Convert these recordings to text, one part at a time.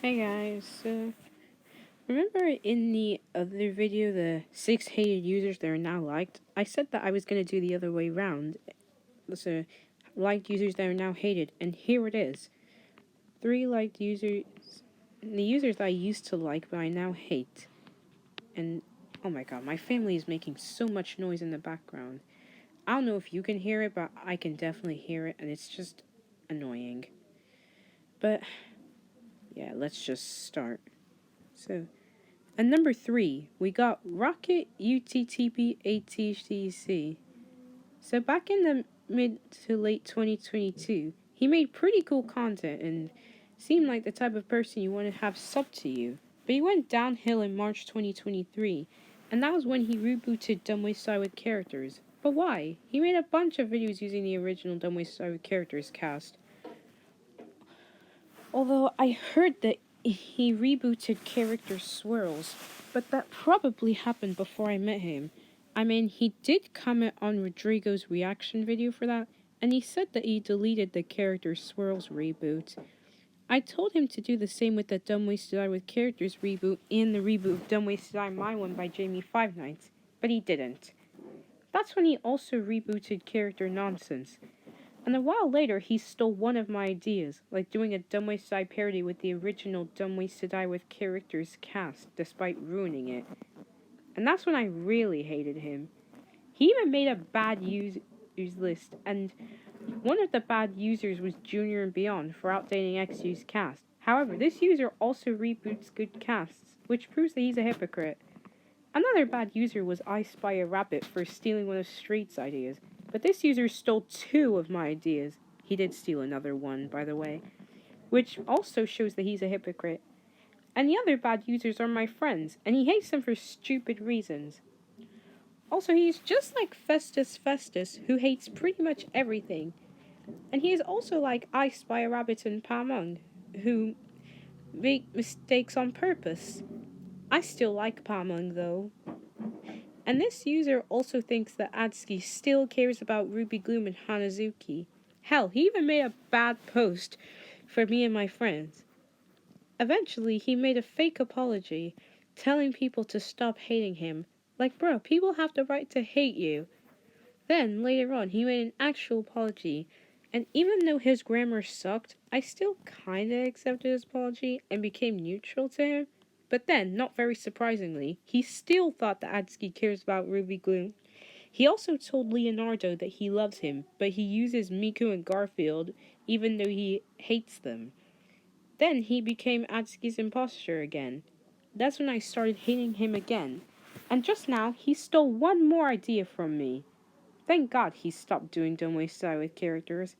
Hey guys, remember in the other video, the 6 hated users that are now liked? I said that I was going to do the other way around. So, liked users that are now hated, and here it is. 3 liked users, the users that I used to like but I now hate. And, oh my god, my family is making so much noise in the background. I don't know if you can hear it, but I can definitely hear it, and it's just annoying. But, yeah, let's just start. So, at number 3, we got Rocket AUTTP ATHTDC. So back in the mid to late 2022, he made pretty cool content and seemed like the type of person you want to have sub to you. But he went downhill in March 2023, and that was when he rebooted Dumbway Side with Characters. But why? He made a bunch of videos using the original Dumbway Side with Characters cast. Although I heard that he rebooted character Swirls, but that probably happened before I met him. I mean, he did comment on Rodrigo's reaction video for that, and he said that he deleted the character Swirls reboot. I told him to do the same with the Dumb Ways to Die with Characters reboot and the reboot of Dumb Ways to Die My One by Jamie Five Nights, but he didn't. That's when he also rebooted Character Nonsense. And a while later, he stole one of my ideas, like doing a Dumb Ways to Die parody with the original Dumb Ways to Die with Characters cast, despite ruining it. And that's when I really hated him. He even made a bad users list, and one of the bad users was Junior and Beyond for outdating XU's cast. However, this user also reboots good casts, which proves that he's a hypocrite. Another bad user was I Spy a Rabbit for stealing one of Street's ideas. But this user stole 2 of my ideas. He did steal another one, by the way. Which also shows that he's a hypocrite. And the other bad users are my friends, and he hates them for stupid reasons. Also, he's just like Festus, who hates pretty much everything. And he is also like I Spy a Rabbit and Pamung, who make mistakes on purpose. I still like Pamung, though. And this user also thinks that Atsuki still cares about Ruby Gloom and Hanazuki. Hell, he even made a bad post for me and my friends. Eventually, he made a fake apology, telling people to stop hating him. Like, bro, people have the right to hate you. Then, later on, he made an actual apology, and even though his grammar sucked, I still kinda accepted his apology and became neutral to him. But then, not very surprisingly, he still thought that Atsuki cares about Ruby Gloom. He also told Leonardo that he loves him, but he uses Miku and Garfield even though he hates them. Then he became Atsuki's imposter again. That's when I started hating him again. And just now, he stole one more idea from me. Thank God he stopped doing Dumb Ways to Die with Characters.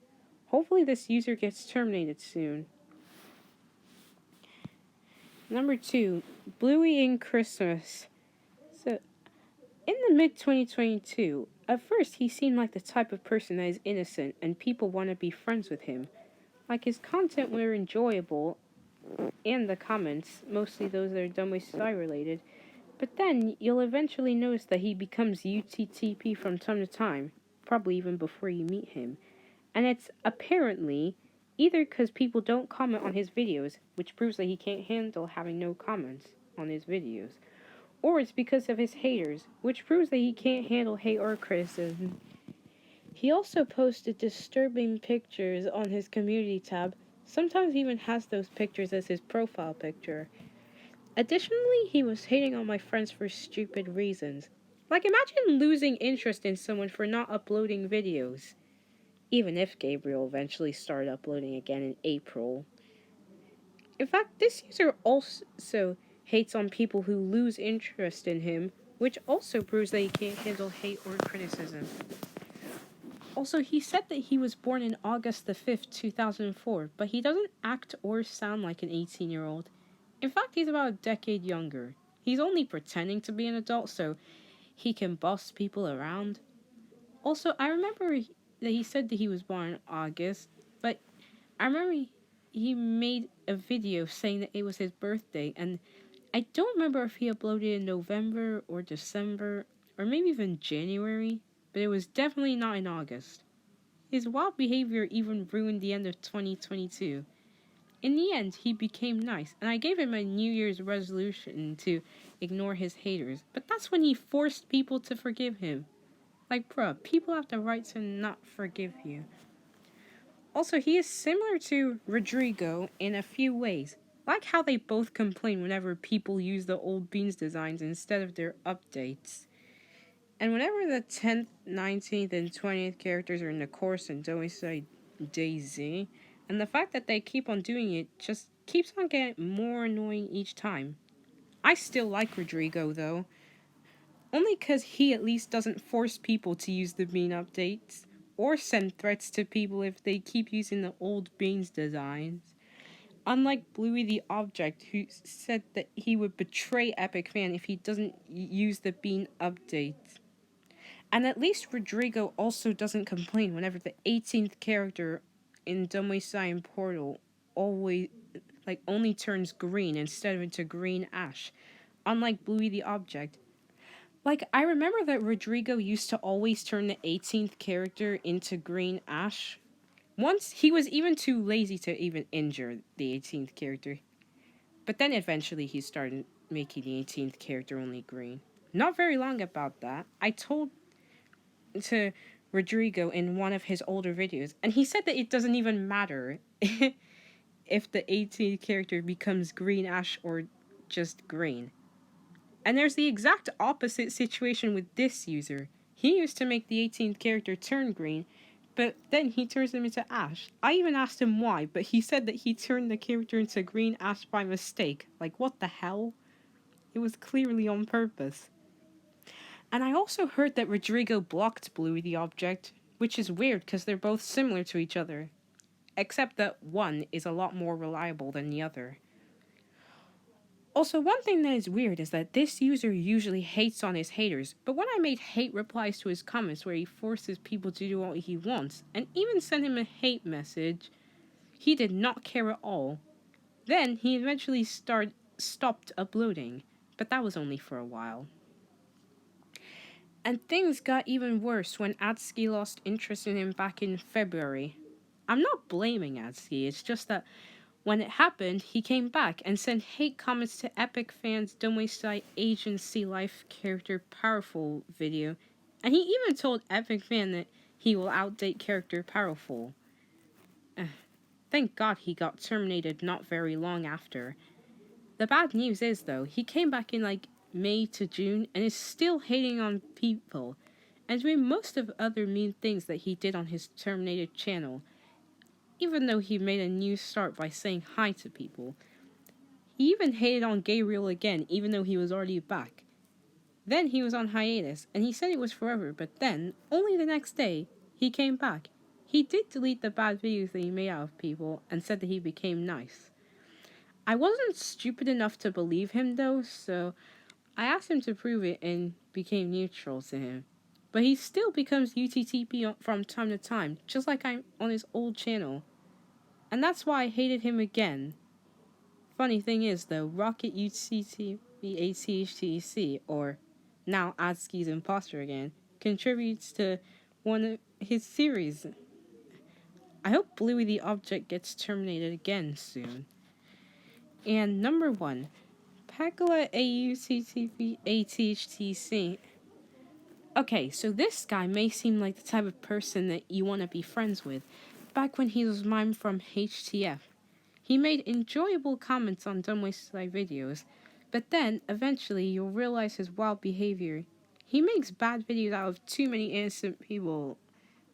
Hopefully this user gets terminated soon. Number 2, Bluey In Christmas. So, in the mid-2022, at first he seemed like the type of person that is innocent and people want to be friends with him. Like his content were enjoyable, and the comments, mostly those that are Dumb Ways to Die related. But then you'll eventually notice that he becomes AUTTP from time to time, probably even before you meet him. And it's apparently either because people don't comment on his videos, which proves that he can't handle having no comments on his videos, or it's because of his haters, which proves that he can't handle hate or criticism. He also posted disturbing pictures on his community tab, sometimes even has those pictures as his profile picture. Additionally, he was hating on my friends for stupid reasons. Like, imagine losing interest in someone for not uploading videos. Even if Gabriel eventually started uploading again in April. In fact, this user also hates on people who lose interest in him, which also proves that he can't handle hate or criticism. Also, he said that he was born in August the 5th, 2004, but he doesn't act or sound like an 18-year-old. In fact, he's about a decade younger. He's only pretending to be an adult so he can boss people around. Also, I remember that he said that he was born in August, but I remember he made a video saying that it was his birthday, and I don't remember if he uploaded in November or December, or maybe even January, but it was definitely not in August. His wild behavior even ruined the end of 2022. In the end, he became nice, and I gave him a New Year's resolution to ignore his haters, but that's when he forced people to forgive him. Like, bruh, people have the right to not forgive you. Also, he is similar to Rodrigo in a few ways. Like how they both complain whenever people use the old Beans designs instead of their updates. And whenever the 10th, 19th, and 20th characters are in the course and don't say Daisy, and the fact that they keep on doing it just keeps on getting more annoying each time. I still like Rodrigo though, only because he at least doesn't force people to use the Bean updates, or send threats to people if they keep using the old Beans designs. Unlike Bluey the Object, who said that he would betray Epic Fan if he doesn't use the Bean update. And at least Rodrigo also doesn't complain whenever the 18th character in Dumway Cyan Portal only turns green instead of into green ash. Unlike Bluey the Object. Like, I remember that Rodrigo used to always turn the 18th character into green ash. Once, he was even too lazy to even injure the 18th character. But then eventually he started making the 18th character only green. Not very long about that. I told to Rodrigo in one of his older videos, and he said that it doesn't even matter if the 18th character becomes green ash or just green. And there's the exact opposite situation with this user. He used to make the 18th character turn green, but then he turns them into ash. I even asked him why, but he said that he turned the character into green ash by mistake. Like, what the hell? It was clearly on purpose. And I also heard that Rodrigo blocked Bluey the Object, which is weird because they're both similar to each other. Except that one is a lot more reliable than the other. Also, one thing that is weird is that this user usually hates on his haters, but when I made hate replies to his comments where he forces people to do what he wants, and even sent him a hate message, he did not care at all. Then, he eventually stopped uploading, but that was only for a while. And things got even worse when ATHTDC lost interest in him back in February. I'm not blaming ATHTDC, it's just that when it happened, he came back and sent hate comments to Epic fans' Dumway Cyan Agency Life character Powerful video, and he even told Epic fan that he will outdate character Powerful. Thank God he got terminated not very long after. The bad news is, though, he came back in May to June and is still hating on people, and doing most of other mean things that he did on his terminated channel. Even though he made a new start by saying hi to people. He even hated on Gabriel again, even though he was already back. Then he was on hiatus, and he said it was forever, but then, only the next day, he came back. He did delete the bad videos that he made out of people, and said that he became nice. I wasn't stupid enough to believe him though, so I asked him to prove it and became neutral to him. But he still becomes UTTP from time to time, just like I'm on his old channel. And that's why I hated him again. Funny thing is, though, Rocket ATHTP ATHTDC, or now ATHTDC's Imposter again, contributes to one of his series. I hope Bluey the Object gets terminated again soon. And number 1, Pecola AUTTP ATHTDC. Okay, so this guy may seem like the type of person that you want to be friends with. Back when he was mime from HTF. He made enjoyable comments on Dumway Cyan videos, but then, eventually, you'll realize his wild behavior. He makes bad videos out of too many innocent people,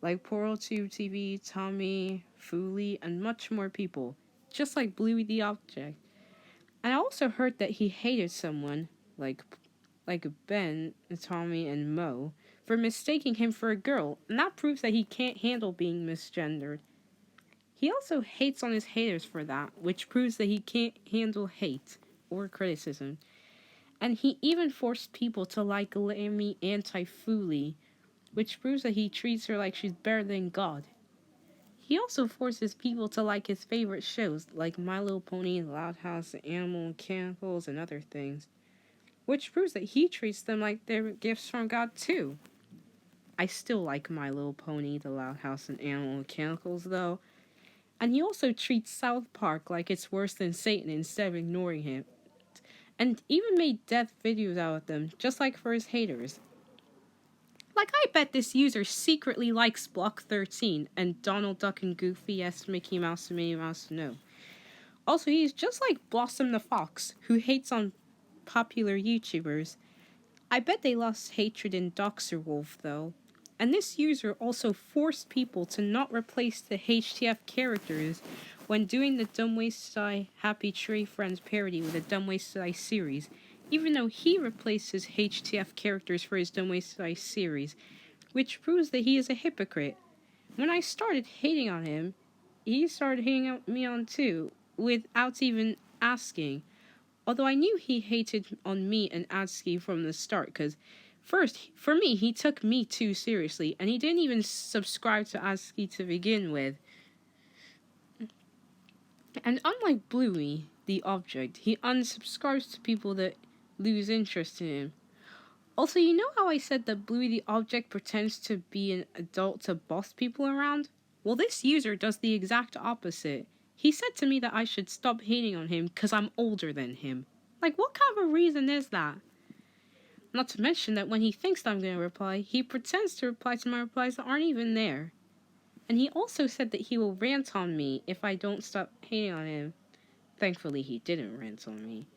like PortalTube TV, Tommy, Fooly, and much more people, just like Bluey the Object. And I also heard that he hated someone, like Ben, Tommy, and Mo, for mistaking him for a girl, and that proves that he can't handle being misgendered. He also hates on his haters for that, which proves that he can't handle hate or criticism. And he even forced people to like Lammy Anti-Fooly, which proves that he treats her like she's better than God. He also forces people to like his favorite shows, like My Little Pony, Loud House, Animal Mechanicals, and other things, which proves that he treats them like they're gifts from God too. I still like My Little Pony, The Loud House, and Animal Mechanicals though, And he also treats South Park like it's worse than Satan instead of ignoring him. And even made death videos out of them, just like for his haters. Like, I bet this user secretly likes Block 13 and Donald Duck and Goofy, yes, Mickey Mouse and Minnie Mouse, no. Also, he's just like Blossom the Fox, who hates on popular YouTubers. I bet they lost hatred in Doxer Wolf, though. And this user also forced people to not replace the HTF characters when doing the Dumb Ways to Die Happy Tree Friends parody with the Dumb Ways to Die series, even though he replaced his HTF characters for his Dumb Ways to Die series, which proves that he is a hypocrite. When I started hating on him, he started hating on me on too, without even asking. Although I knew he hated on me and ATHTDC from the start, because first, for me, he took me too seriously, and he didn't even subscribe to ATHTDC to begin with. And unlike Bluey, the object, he unsubscribes to people that lose interest in him. Also, you know how I said that Bluey the object pretends to be an adult to boss people around? Well, this user does the exact opposite. He said to me that I should stop hating on him because I'm older than him. Like, what kind of a reason is that? Not to mention that when he thinks that I'm going to reply, he pretends to reply to my replies that aren't even there. And he also said that he will rant on me if I don't stop hating on him. Thankfully, he didn't rant on me.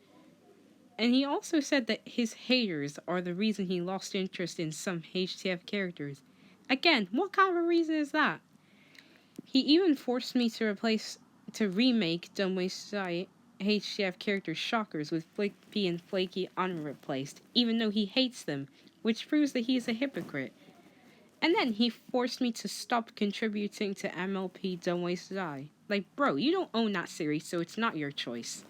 And he also said that his haters are the reason he lost interest in some HTF characters. Again, what kind of a reason is that? He even forced me to remake Dumb Ways to Die HTF character Shockers with Flippy and Flaky unreplaced, even though he hates them, which proves that he is a hypocrite. And then he forced me to stop contributing to MLP Dumb Ways to Die. Like, bro, you don't own that series, so it's not your choice.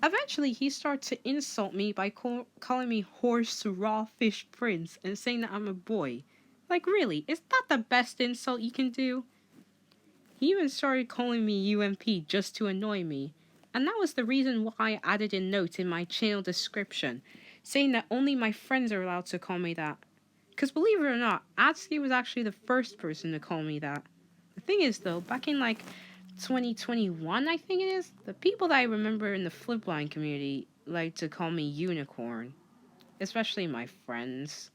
Eventually, he started to insult me by calling me Horse Raw Fish Prince and saying that I'm a boy. Like, really, is that the best insult you can do? He even started calling me UMP just to annoy me. And that was the reason why I added a note in my channel description, saying that only my friends are allowed to call me that. Because believe it or not, ATHTDC was actually the first person to call me that. The thing is, though, back in, 2021, I think it is, the people that I remember in the Flipline community like to call me Unicorn. Especially my friends,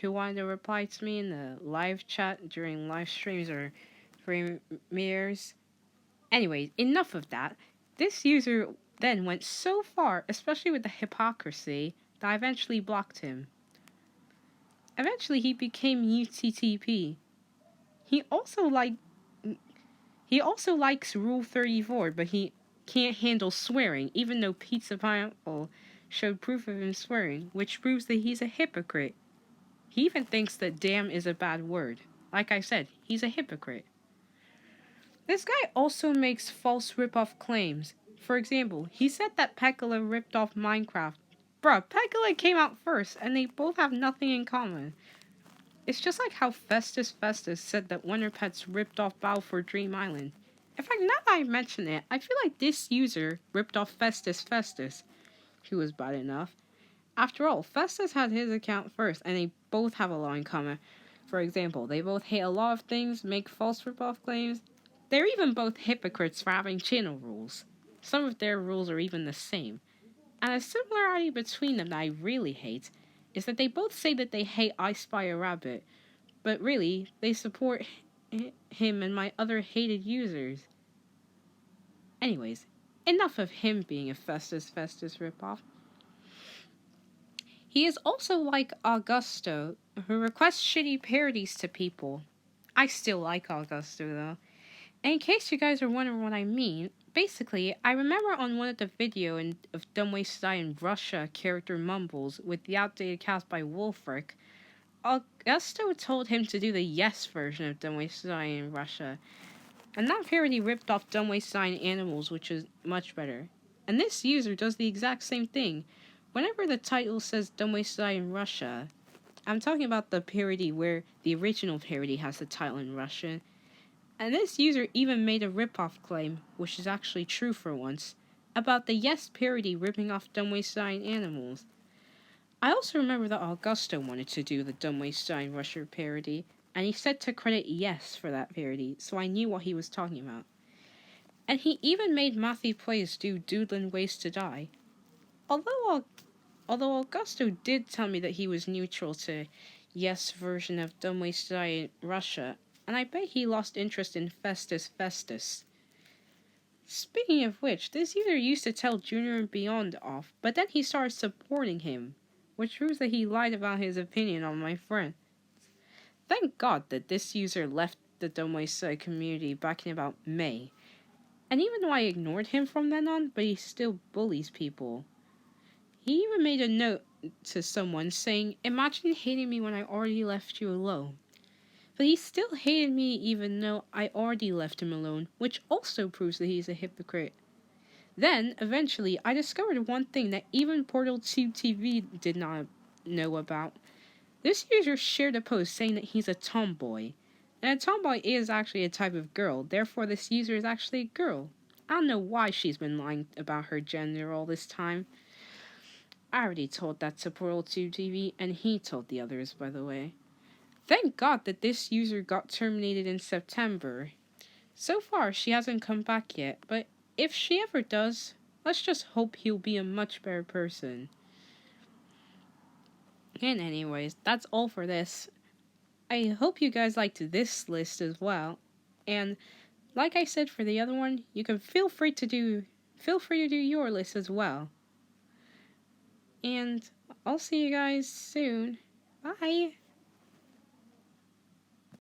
who wanted to reply to me in the live chat during live streams or premieres. Anyways, enough of that. This user then went so far, especially with the hypocrisy, that I eventually blocked him. Eventually, he became AUTTP. He also likes Rule 34, but he can't handle swearing, even though Pizza Pineapple showed proof of him swearing, which proves that he's a hypocrite. He even thinks that damn is a bad word. Like I said, he's a hypocrite. This guy also makes false rip-off claims. For example, he said that Pecola ripped off Minecraft. Bruh, Pecola came out first, and they both have nothing in common. It's just like how Festus said that Wonder Pets ripped off Bow for Dream Island. In fact, now that I mention it, I feel like this user ripped off Festus, who was bad enough. After all, Festus had his account first, and they both have a lot in common. For example, they both hate a lot of things, make false rip-off claims. They're even both hypocrites for having channel rules. Some of their rules are even the same. And a similarity between them that I really hate is that they both say that they hate I Spy a Rabbit, but really, they support him and my other hated users. Anyways, enough of him being a Festus ripoff. He is also like Augusto, who requests shitty parodies to people. I still like Augusto, though. And in case you guys are wondering what I mean, basically, I remember on one of the video of Dumb Ways to Die in Russia character Mumbles with the outdated cast by Wolfric, Augusto told him to do the Yes version of Dumb Ways to Die in Russia. And that parody ripped off Dumb Ways to Die in Animals, which is much better. And this user does the exact same thing. Whenever the title says Dumb Ways to Die in Russia, I'm talking about the parody where the original parody has the title in Russian. And this user even made a rip-off claim, which is actually true for once, about the Yes parody ripping off Dumb Ways to Die in Animals. I also remember that Augusto wanted to do the Dumb Ways to Die in Russia parody, and he said to credit yes for that parody, so I knew what he was talking about. And he even made Matthew Plays do Doodlin' Ways to Die. Although Augusto did tell me that he was neutral to Yes' version of Dumb Ways to Die in Russia, and I bet he lost interest in Festus Festus. Speaking of which, this user used to tell Junior and Beyond off, but then he started supporting him, which proves that he lied about his opinion on my friend. Thank God that this user left the Dumb Ways to Die community back in about May. And even though I ignored him from then on, but he still bullies people. He even made a note to someone saying, "Imagine hating me when I already left you alone." But he still hated me even though I already left him alone, which also proves that he's a hypocrite. Then, eventually, I discovered one thing that even Portal 2 TV did not know about. This user shared a post saying that he's a tomboy. And a tomboy is actually a type of girl, therefore this user is actually a girl. I don't know why she's been lying about her gender all this time. I already told that to Portal 2 TV, and he told the others, by the way. Thank God that this user got terminated in September. So far, she hasn't come back yet, but if she ever does, let's just hope he'll be a much better person. And anyways, that's all for this. I hope you guys liked this list as well. And like I said for the other one, you can feel free to do your list as well. And I'll see you guys soon. Bye!